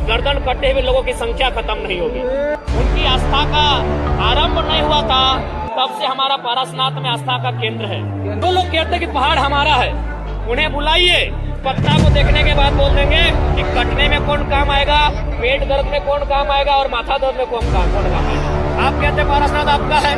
गर्दन कटे हुए लोगों की संख्या खत्म नहीं होगी। उनकी आस्था का आरंभ नहीं हुआ था, तब से हमारा पारसनाथ में आस्था का केंद्र है। तो लोग कहते हैं कि पहाड़ हमारा है, उन्हें बुलाइए, पत्ता को देखने के बाद बोल देंगे कि कटने में कौन काम आएगा, पेट दर्द में कौन काम आएगा और माथा दर्द में कौन काम आएगा। आप कहते हैं पारसनाथ आपका है,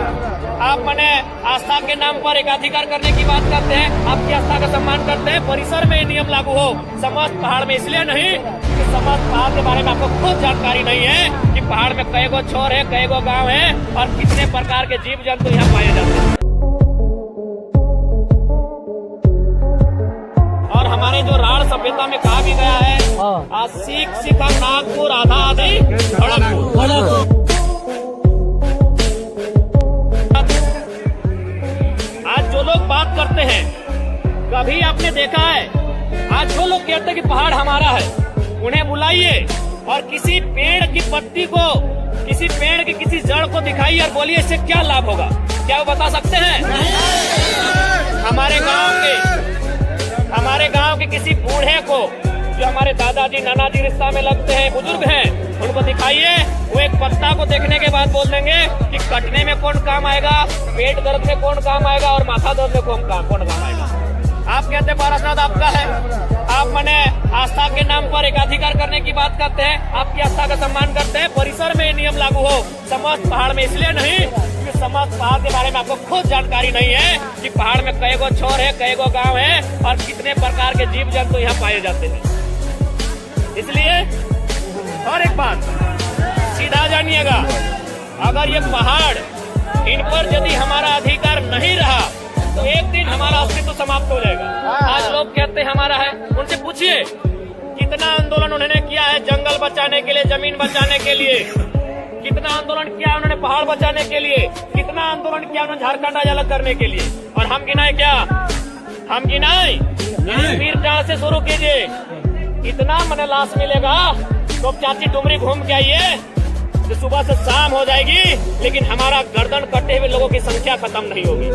आप मने आस्था के नाम पर एकाधिकार करने की बात करते हैं, आपकी आस्था का सम्मान करते हैं। परिसर में ये नियम लागू हो, समस्त पहाड़ में इसलिए नहीं कि समस्त पहाड़ के बारे में आपको खुद जानकारी नहीं है कि पहाड़ में कई गो छोर है, कई गो गाँव है और कितने प्रकार के जीव जंतु यहाँ पाए जाते हैं। और हमारे जो राढ़ सभ्यता में कहा भी गया है, सीख सीखा नागपुर आधा आधी खड़गपुर। आज जो लोग बात करते हैं, कभी आपने देखा है, आज जो लोग कहते हैं कि पहाड़ हमारा है, उन्हें बुलाइए और किसी पेड़ की पत्ती को, किसी पेड़ की किसी जड़ को दिखाइए और बोलिए इससे क्या लाभ होगा। क्या वो बता सकते हैं? हमारे गांव के किसी बूढ़े को, जो हमारे दादाजी नानाजी रिश्ता में लगते हैं, बुजुर्ग हैं, उनको दिखाइए, वो एक पत्ता को देखने के बाद बोल देंगे कि कटने में कौन काम आएगा, पेट दर्द में कौन काम आएगा और माथा दर्द में कौन काम आएगा। आप कहते हैं पारसनाथ आपका है, आप मने आस्था के नाम पर एकाधिकार करने की बात करते हैं, आपकी आस्था का सम्मान करते हैं। परिसर में ये नियम लागू हो, समस्त पहाड़ में इसलिए नहीं कि समस्त पहाड़ के बारे में आपको खुद जानकारी नहीं है कि पहाड़ में कई गो छोर है, कई गो गाँव है और कितने प्रकार के जीव जंतु यहाँ पाए जाते हैं। इसलिए और एक बात सीधा जानिएगा, अगर ये पहाड़, इन पर यदि हमारा अधिकार नहीं रहा तो एक दिन हमारा अस्तित्व समाप्त हो जाएगा। आज लोग कहते हैं हमारा है, उनसे पूछिए कितना आंदोलन उन्होंने किया है जंगल बचाने के लिए, जमीन बचाने के लिए, कितना आंदोलन किया उन्होंने पहाड़ बचाने के लिए, कितना आंदोलन किया उन्होंने झारखंड आज अलग करने के लिए। और हम गिनाए क्या? हम गिनाए? फिर जहाँ से शुरू कीजिए, इतना मने लाश मिलेगा तो चाची डुमरी घूम के आइए तो सुबह से शाम हो जाएगी, लेकिन हमारा गर्दन कटे हुए लोगों की संख्या खत्म नहीं होगी।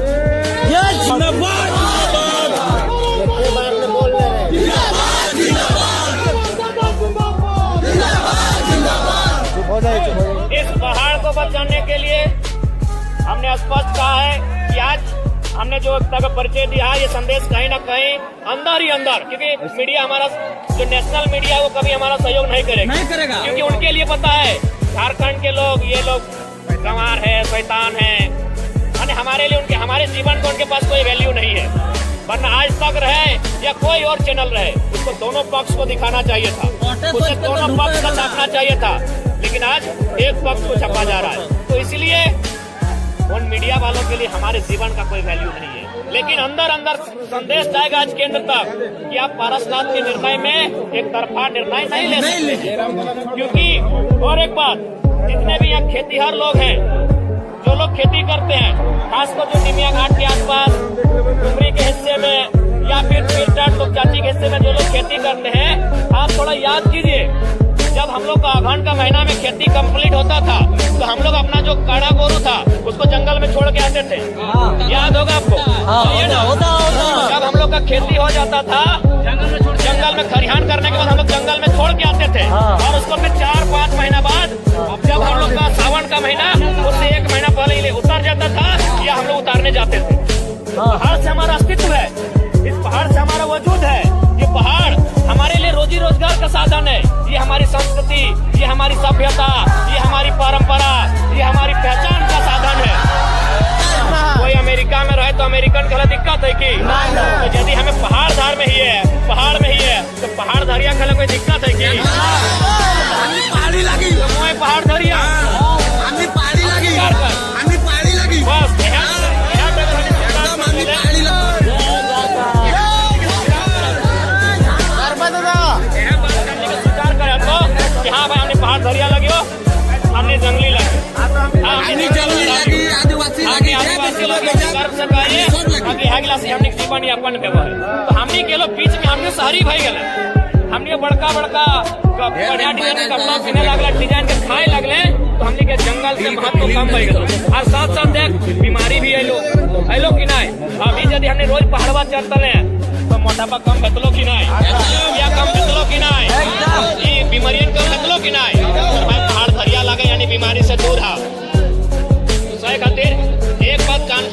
इस पहाड़ को बचाने के लिए हमने स्पष्ट कहा है कि आज हमने जो तक परिचय दिया है, ये संदेश कहीं ना कहीं अंदर ही अंदर, क्योंकि मीडिया हमारा जो नेशनल मीडिया है वो कभी हमारा सहयोग नहीं करेगा, क्योंकि उनके लिए पता है झारखंड के लोग, ये लोग गंवार है, शैतान है, यानी हमारे लिए उनके, हमारे जीवन को उनके पास कोई वैल्यू नहीं है। वरना आज तक रहे या कोई और चैनल रहे, उसको दोनों पक्ष को दिखाना चाहिए था, उसे दोनों पक्ष का छापना चाहिए था, लेकिन आज एक पक्ष को छपा जा रहा है। तो इसलिए उन मीडिया वालों के लिए हमारे जीवन का कोई वैल्यू नहीं है। लेकिन अंदर अंदर संदेश जाएगा आज केंद्र तक कि आप पारसनाथ के निर्णय में एक तरफा निर्णय नहीं ले सकते, क्योंकि और एक बात, जितने भी यहाँ खेतीहर लोग हैं, जो लोग खेती करते हैं, खासकर जो निमिया घाट के आसपास, डुमरी के हिस्से में या फिर चाची के हिस्से में जो लोग खेती करते हैं, आप थोड़ा याद कीजिए, जब हम लोग का अगहन का महीना में खेती कंप्लीट होता था तो हम लोग अपना जो काड़ा गोरू था उसको जंगल में छोड़ के आते थे। याद होगा आपको? जब हम लोग का खेती हो जाता था, जंगल में खरिहान करने के बाद हम लोग जंगल में छोड़ के आते थे, और उसको फिर 4-5 महीना बाद जब हम लोग का सावन का महीना, उससे 1 महीना पहले ही उतर जाता था या हम लोग उतारने जाते थे। पहाड़ से हमारा अस्तित्व है, इस पहाड़ से हमारा वजूद है। ये पहाड़ हमारे लिए रोजी रोजगार का साधन है, ये हमारी संस्कृति, ये हमारी सभ्यता, ये हमारी परंपरा, ये हमारी पहचान का साधन है। कोई अमेरिका में रहे तो अमेरिकन का दिक्कत है कि तो यदि हमें पहाड़ धार में ही है, पहाड़ में ही है, तो पहाड़ धरिया खेले कोई दिक्कत है कि पहाड़ी लगी, पहाड़ धरिया बस हाँ भाई, हमने पहाड़ धरिया लगी हो, हमने जंगली लगी, आदिवासी हमने जीवन यापन व्यवहार, तो हमने के लोग बीच में हमने शहरी भाई गए, हमने बड़का बढ़िया डिजाइन के कपड़ा पहने लगला, डिजाइन के खाए लगले, तो हमने के जंगल से महत्व कम हो गया। और साथ साथ देख बीमारी भी अलो कि नहीं, अभी यदि हमने रोज पहाड़वा चढ़ते तो मोटापा कम भेटलो कि नहीं, या कम भेटलो कि नहीं, बीमारियन कम भेटलो कि दूर हा. सही खातीर एक बात कान